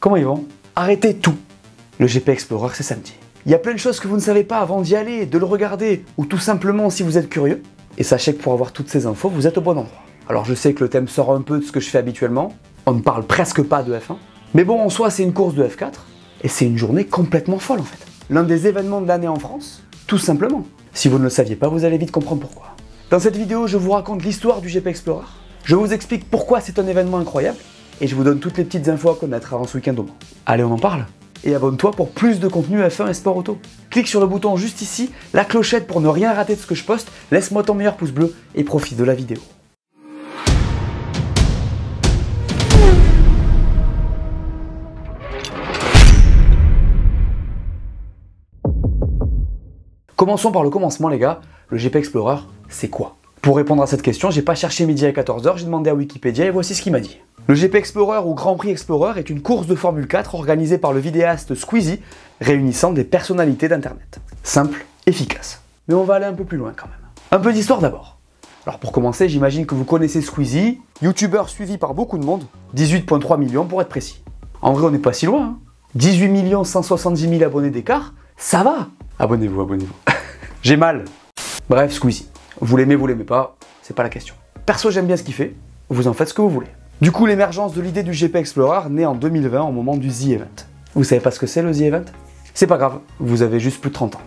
Comment ils vont? Arrêtez tout. Le GP Explorer, c'est samedi. Il y a plein de choses que vous ne savez pas avant d'y aller, de le regarder, ou tout simplement si vous êtes curieux. Et sachez que pour avoir toutes ces infos, vous êtes au bon endroit. Alors je sais que le thème sort un peu de ce que je fais habituellement, on ne parle presque pas de F1, mais bon, en soi, c'est une course de F4, et c'est une journée complètement folle en fait. L'un des événements de l'année en France, tout simplement. Si vous ne le saviez pas, vous allez vite comprendre pourquoi. Dans cette vidéo, je vous raconte l'histoire du GP Explorer, je vous explique pourquoi c'est un événement incroyable, et je vous donne toutes les petites infos à connaître avant ce week-end au Mans. Allez, on en parle. Et abonne-toi pour plus de contenu F1 et sport auto. Clique sur le bouton juste ici, la clochette pour ne rien rater de ce que je poste, laisse-moi ton meilleur pouce bleu et profite de la vidéo. Commençons par le commencement les gars, le GP Explorer, c'est quoi? Pour répondre à cette question, j'ai pas cherché midi à 14 h, j'ai demandé à Wikipédia et voici ce qu'il m'a dit. Le GP Explorer ou Grand Prix Explorer est une course de Formule 4 organisée par le vidéaste Squeezie, réunissant des personnalités d'internet. Simple, efficace. Mais on va aller un peu plus loin quand même. Un peu d'histoire d'abord. Alors pour commencer, j'imagine que vous connaissez Squeezie, youtubeur suivi par beaucoup de monde, 18,3 millions pour être précis. En vrai, on n'est pas si loin, hein. 18 170 000 abonnés d'écart, ça va. Abonnez-vous, abonnez-vous. J'ai mal. Bref, Squeezie. Vous l'aimez, vous l'aimez pas, c'est pas la question. Perso, j'aime bien ce qu'il fait, vous en faites ce que vous voulez. Du coup, l'émergence de l'idée du GP Explorer naît en 2020 au moment du The Event. Vous savez pas ce que c'est le The Event? C'est pas grave, vous avez juste plus de 30 ans.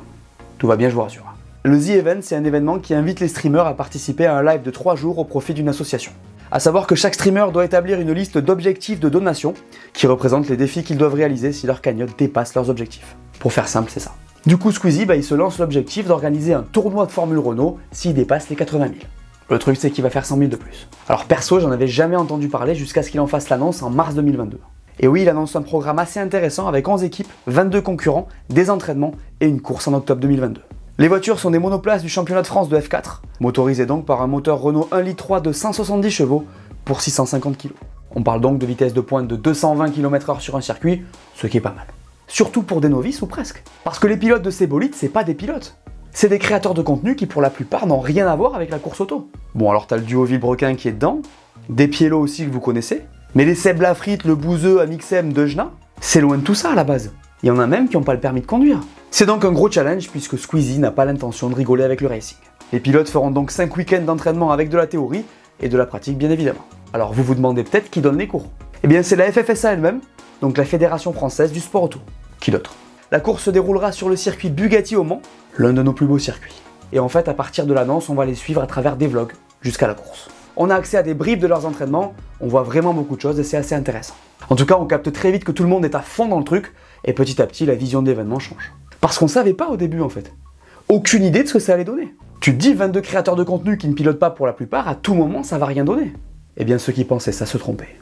Tout va bien, je vous rassure. Le The Event, c'est un événement qui invite les streamers à participer à un live de 3 jours au profit d'une association. A savoir que chaque streamer doit établir une liste d'objectifs de donation qui représentent les défis qu'ils doivent réaliser si leur cagnotte dépasse leurs objectifs. Pour faire simple, c'est ça. Du coup, Squeezie, il se lance l'objectif d'organiser un tournoi de Formule Renault s'il dépasse les 80 000. Le truc, c'est qu'il va faire 100 000 de plus. Alors perso, j'en avais jamais entendu parler jusqu'à ce qu'il en fasse l'annonce en mars 2022. Et oui, il annonce un programme assez intéressant avec 11 équipes, 22 concurrents, des entraînements et une course en octobre 2022. Les voitures sont des monoplaces du championnat de France de F4, motorisées donc par un moteur Renault 1,3 litre de 170 chevaux pour 650 kg. On parle donc de vitesse de pointe de 220 km/h sur un circuit, ce qui est pas mal. Surtout pour des novices ou presque. Parce que les pilotes de ces bolides, c'est pas des pilotes. C'est des créateurs de contenu qui pour la plupart n'ont rien à voir avec la course auto. Bon alors t'as le duo Villebrequin qui est dedans, des Piello aussi que vous connaissez, mais les Seb Lafrite, le Bouzeux, Amixem, Dejna, c'est loin de tout ça à la base. Il y en a même qui n'ont pas le permis de conduire. C'est donc un gros challenge puisque Squeezie n'a pas l'intention de rigoler avec le racing. Les pilotes feront donc 5 week-ends d'entraînement avec de la théorie et de la pratique bien évidemment. Alors vous vous demandez peut-être qui donne les cours. Eh bien c'est la FFSA elle-même, donc la Fédération Française du Sport Auto. Qui d'autre? La course se déroulera sur le circuit Bugatti au Mans, l'un de nos plus beaux circuits. Et en fait, à partir de l'annonce, on va les suivre à travers des vlogs, jusqu'à la course. On a accès à des bribes de leurs entraînements, on voit vraiment beaucoup de choses et c'est assez intéressant. En tout cas, on capte très vite que tout le monde est à fond dans le truc, et petit à petit, la vision de l'événement change. Parce qu'on savait pas au début en fait. Aucune idée de ce que ça allait donner. Tu te dis 22 créateurs de contenu qui ne pilotent pas pour la plupart, à tout moment, ça va rien donner. Eh bien, ceux qui pensaient ça se trompaient.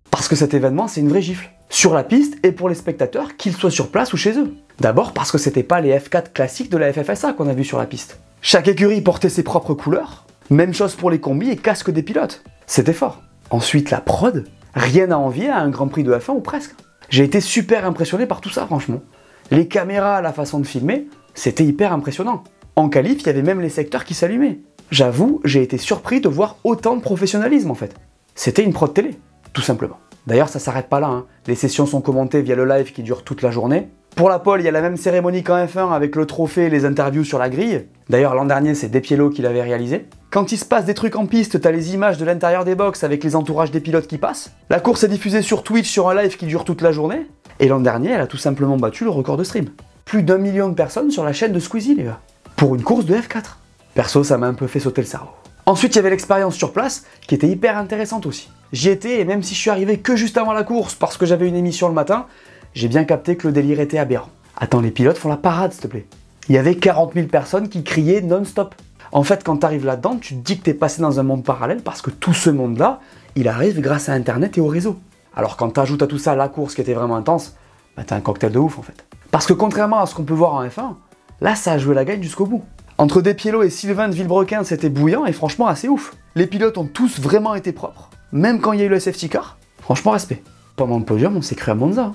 Parce que cet événement, c'est une vraie gifle. Sur la piste et pour les spectateurs, qu'ils soient sur place ou chez eux. D'abord parce que c'était pas les F4 classiques de la FFSA qu'on a vu sur la piste. Chaque écurie portait ses propres couleurs. Même chose pour les combis et casques des pilotes. C'était fort. Ensuite, la prod. Rien à envier à un Grand Prix de F1 ou presque. J'ai été super impressionné par tout ça, franchement. Les caméras, la façon de filmer, c'était hyper impressionnant. En qualif, il y avait même les secteurs qui s'allumaient. J'avoue, j'ai été surpris de voir autant de professionnalisme en fait. C'était une prod télé, tout simplement. D'ailleurs, ça s'arrête pas là, hein. Les sessions sont commentées via le live qui dure toute la journée. Pour la pole, il y a la même cérémonie qu'en F1 avec le trophée et les interviews sur la grille. D'ailleurs, l'an dernier, c'est Despiello qui l'avait réalisé. Quand il se passe des trucs en piste, t'as les images de l'intérieur des box avec les entourages des pilotes qui passent. La course est diffusée sur Twitch sur un live qui dure toute la journée. Et l'an dernier, elle a tout simplement battu le record de stream. Plus d'1 million de personnes sur la chaîne de Squeezie, les gars. Pour une course de F4. Perso, ça m'a un peu fait sauter le cerveau. Ensuite, il y avait l'expérience sur place, qui était hyper intéressante aussi. J'y étais, et même si je suis arrivé que juste avant la course, parce que j'avais une émission le matin, j'ai bien capté que le délire était aberrant. Attends, les pilotes font la parade, s'il te plaît. Il y avait 40 000 personnes qui criaient non-stop. En fait, quand t'arrives là-dedans, tu te dis que t'es passé dans un monde parallèle, parce que tout ce monde-là, il arrive grâce à Internet et au réseau. Alors quand t'ajoutes à tout ça la course qui était vraiment intense, bah t'as un cocktail de ouf en fait. Parce que contrairement à ce qu'on peut voir en F1, là ça a joué la gagne jusqu'au bout. Entre Despiello et Sylvain de Villebrequin, c'était bouillant et franchement assez ouf. Les pilotes ont tous vraiment été propres. Même quand il y a eu le safety car, franchement respect. Pendant le podium, on s'est cru à Monza.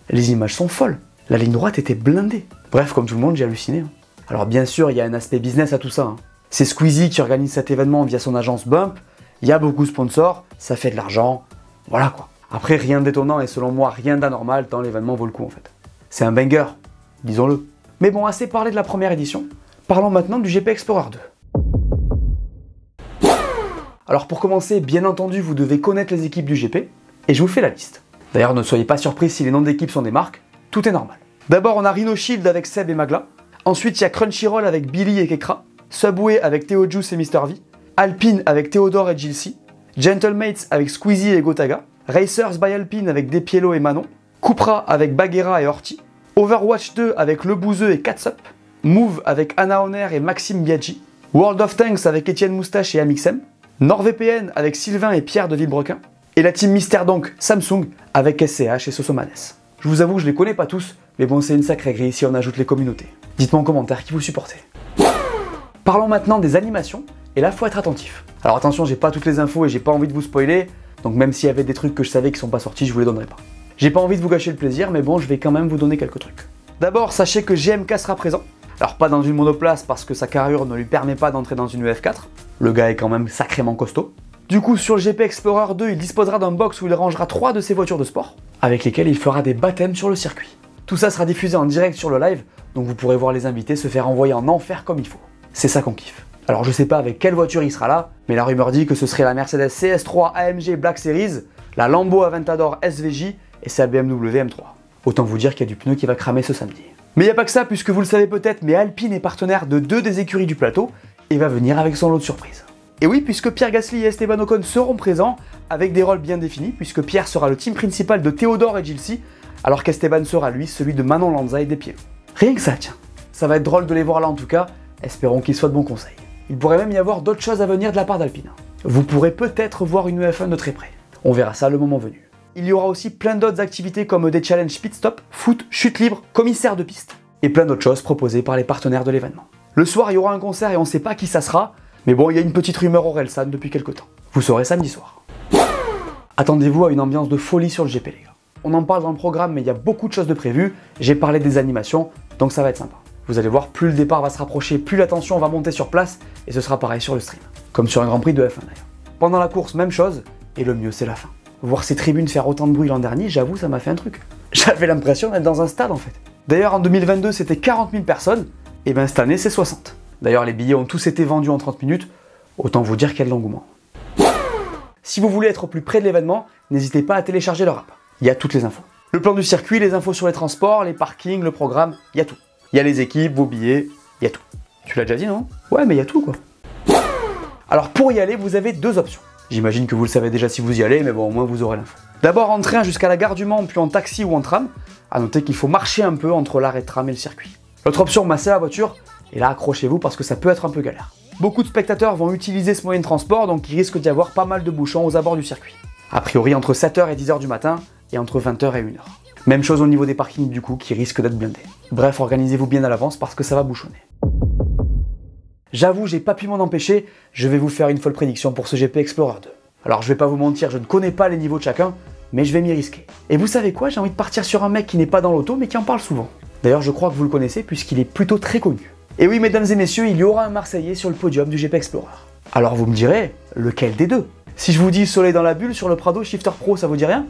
Les images sont folles. La ligne droite était blindée. Bref, comme tout le monde, j'ai halluciné. Alors bien sûr, il y a un aspect business à tout ça. C'est Squeezie qui organise cet événement via son agence Bump. Il y a beaucoup de sponsors, ça fait de l'argent. Voilà quoi. Après, rien d'étonnant et selon moi, rien d'anormal tant l'événement vaut le coup en fait. C'est un banger, disons-le. Mais bon, assez parlé de la première édition, parlons maintenant du GP Explorer 2. Alors pour commencer, bien entendu, vous devez connaître les équipes du GP, et je vous fais la liste. D'ailleurs, ne soyez pas surpris si les noms d'équipes sont des marques, tout est normal. D'abord, on a Rhino Shield avec Seb et Magla, ensuite il y a Crunchyroll avec Billy et Kekra, Subway avec Theo Juice et Mr V, Alpine avec Théodore et Gilsey, Gentlemates avec Squeezie et Gotaga, Racers by Alpine avec Depiello et Manon, Cupra avec Bagheera et Horty, Overwatch 2 avec Le Bouzeux et Catsup, Move avec Anna Honner et Maxime Biaggi, World of Tanks avec Étienne Moustache et Amixem, NordVPN avec Sylvain et Pierre de Villebrequin, et la team Mystère donc Samsung avec SCH et Sosomanes. Je vous avoue, je les connais pas tous, mais bon, c'est une sacrée grille si on ajoute les communautés. Dites-moi en commentaire qui vous supportez. Parlons maintenant des animations, et là faut être attentif. Alors attention, j'ai pas toutes les infos et j'ai pas envie de vous spoiler, donc même s'il y avait des trucs que je savais qui sont pas sortis, je vous les donnerai pas. J'ai pas envie de vous gâcher le plaisir, mais bon, je vais quand même vous donner quelques trucs. D'abord, sachez que GMK sera présent. Alors pas dans une monoplace parce que sa carrure ne lui permet pas d'entrer dans une UF4. Le gars est quand même sacrément costaud. Du coup, sur le GP Explorer 2, il disposera d'un box où il rangera 3 de ses voitures de sport, avec lesquelles il fera des baptêmes sur le circuit. Tout ça sera diffusé en direct sur le live, donc vous pourrez voir les invités se faire envoyer en enfer comme il faut. C'est ça qu'on kiffe. Alors je sais pas avec quelle voiture il sera là, mais la rumeur dit que ce serait la Mercedes CS3 AMG Black Series, la Lambo Aventador SVJ et sa BMW M3. Autant vous dire qu'il y a du pneu qui va cramer ce samedi. Mais il n'y a pas que ça, puisque vous le savez peut-être, mais Alpine est partenaire de 2 des écuries du plateau et va venir avec son lot de surprises. Et oui, puisque Pierre Gasly et Esteban Ocon seront présents, avec des rôles bien définis, puisque Pierre sera le team principal de Théodore et Gilsey, alors qu'Esteban sera lui celui de Manon Lanza et Despiello. Rien que ça, tiens. Ça va être drôle de les voir là en tout cas, espérons qu'ils soient de bons conseils. Il pourrait même y avoir d'autres choses à venir de la part d'Alpine. Vous pourrez peut-être voir une UF1 de très près. On verra ça le moment venu. Il y aura aussi plein d'autres activités comme des challenges pit stop, foot, chute libre, commissaire de piste, et plein d'autres choses proposées par les partenaires de l'événement. Le soir, il y aura un concert et on sait pas qui ça sera, mais bon, il y a une petite rumeur Orelsan depuis quelques temps. Vous saurez samedi soir. Attendez-vous à une ambiance de folie sur le GP, les gars. On en parle dans le programme, mais il y a beaucoup de choses de prévues. J'ai parlé des animations, donc ça va être sympa. Vous allez voir, plus le départ va se rapprocher, plus la tension va monter sur place, et ce sera pareil sur le stream. Comme sur un Grand Prix de F1 d'ailleurs. Pendant la course, même chose, et le mieux c'est la fin. Voir ces tribunes faire autant de bruit l'an dernier, j'avoue, ça m'a fait un truc. J'avais l'impression d'être dans un stade en fait. D'ailleurs, en 2022, c'était 40 000 personnes, et ben cette année, c'est 60. D'ailleurs, les billets ont tous été vendus en 30 minutes, autant vous dire qu'il y a de l'engouement. Si vous voulez être au plus près de l'événement, n'hésitez pas à télécharger leur app. Il y a toutes les infos. Le plan du circuit, les infos sur les transports, les parkings, le programme, il y a tout. Il y a les équipes, vos billets, il y a tout. Tu l'as déjà dit, non? Ouais, mais il y a tout quoi. Alors pour y aller, vous avez 2 options. J'imagine que vous le savez déjà si vous y allez, mais bon, au moins vous aurez l'info. D'abord en train jusqu'à la gare du Mans, puis en taxi ou en tram. À noter qu'il faut marcher un peu entre l'arrêt de tram et le circuit. L'autre option, c'est la voiture, et là accrochez-vous parce que ça peut être un peu galère. Beaucoup de spectateurs vont utiliser ce moyen de transport, donc il risque d'y avoir pas mal de bouchons aux abords du circuit. A priori entre 7h et 10h du matin, et entre 20h et 1h. Même chose au niveau des parkings du coup, qui risquent d'être blindés. Bref, organisez-vous bien à l'avance parce que ça va bouchonner. J'avoue, j'ai pas pu m'en empêcher, je vais vous faire une folle prédiction pour ce GP Explorer 2. Alors je vais pas vous mentir, je ne connais pas les niveaux de chacun, mais je vais m'y risquer. Et vous savez quoi, j'ai envie de partir sur un mec qui n'est pas dans l'auto, mais qui en parle souvent. D'ailleurs, je crois que vous le connaissez puisqu'il est plutôt très connu. Et oui, mesdames et messieurs, il y aura un Marseillais sur le podium du GP Explorer. Alors vous me direz, lequel des deux? Si je vous dis Soleil dans la bulle sur le Prado Shifter Pro, ça vous dit rien?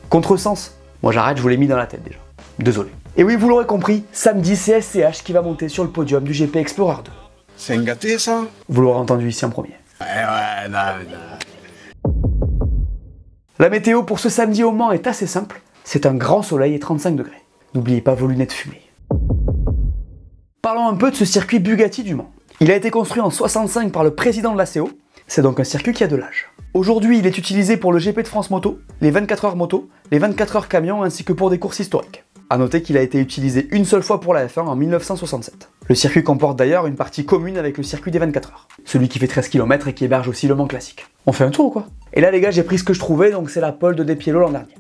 Contresens. Moi j'arrête, je vous l'ai mis dans la tête déjà. Désolé. Et oui, vous l'aurez compris, samedi c'est SCH qui va monter sur le podium du GP Explorer 2. C'est un gâté ça? Vous l'aurez entendu ici en premier. Ouais, non. La météo pour ce samedi au Mans est assez simple. C'est un grand soleil et 35 degrés. N'oubliez pas vos lunettes fumées. Parlons un peu de ce circuit Bugatti du Mans. Il a été construit en 65 par le président de la CO. C'est donc un circuit qui a de l'âge. Aujourd'hui, il est utilisé pour le GP de France Moto, les 24 heures moto, les 24 heures camion ainsi que pour des courses historiques. A noter qu'il a été utilisé une seule fois pour la F1 en 1967. Le circuit comporte d'ailleurs une partie commune avec le circuit des 24 heures. Celui qui fait 13 km et qui héberge aussi le Mans classique. On fait un tour ou quoi? Et là les gars, j'ai pris ce que je trouvais, donc c'est la pole de Depiello l'an dernier.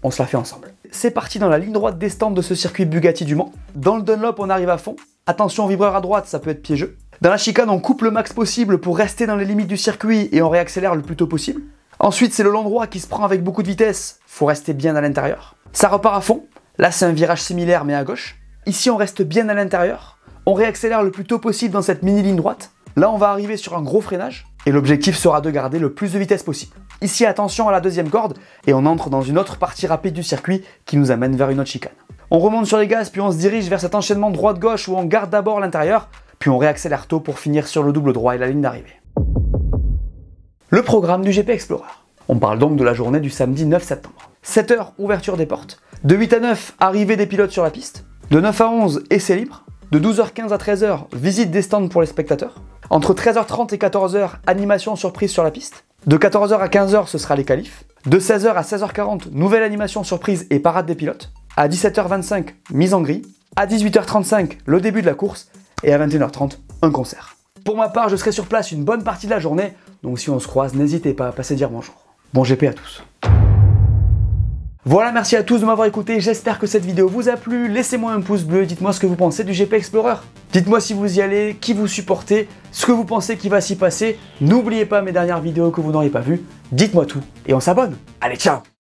On se la fait ensemble. C'est parti dans la ligne droite des stands de ce circuit Bugatti du Mans. Dans le Dunlop, on arrive à fond. Attention, vibreur à droite, ça peut être piégeux. Dans la chicane, on coupe le max possible pour rester dans les limites du circuit et on réaccélère le plus tôt possible. Ensuite, c'est le long droit qui se prend avec beaucoup de vitesse. Faut rester bien à l'intérieur. Ça repart à fond. Là, c'est un virage similaire mais à gauche. Ici, on reste bien à l'intérieur. On réaccélère le plus tôt possible dans cette mini ligne droite. Là, on va arriver sur un gros freinage. Et l'objectif sera de garder le plus de vitesse possible. Ici, attention à la deuxième corde, et on entre dans une autre partie rapide du circuit qui nous amène vers une autre chicane. On remonte sur les gaz, puis on se dirige vers cet enchaînement droite-gauche où on garde d'abord l'intérieur, puis on réaccélère tôt pour finir sur le double droit et la ligne d'arrivée. Le programme du GP Explorer. On parle donc de la journée du samedi 9 septembre. 7h, ouverture des portes. De 8 à 9, arrivée des pilotes sur la piste. De 9 à 11, essai libre. De 12h15 à 13h, visite des stands pour les spectateurs. Entre 13h30 et 14h, animation surprise sur la piste. De 14h à 15h, ce sera les qualifs. De 16h à 16h40, nouvelle animation surprise et parade des pilotes. À 17h25, mise en grille. À 18h35, le début de la course. Et à 21h30, un concert. Pour ma part, je serai sur place une bonne partie de la journée, donc si on se croise, n'hésitez pas à passer dire bonjour. Bon GP à tous. Voilà, merci à tous de m'avoir écouté, j'espère que cette vidéo vous a plu, laissez-moi un pouce bleu, dites-moi ce que vous pensez du GP Explorer. Dites-moi si vous y allez, qui vous supportez, ce que vous pensez qui va s'y passer. N'oubliez pas mes dernières vidéos que vous n'auriez pas vues, dites-moi tout et on s'abonne. Allez, ciao!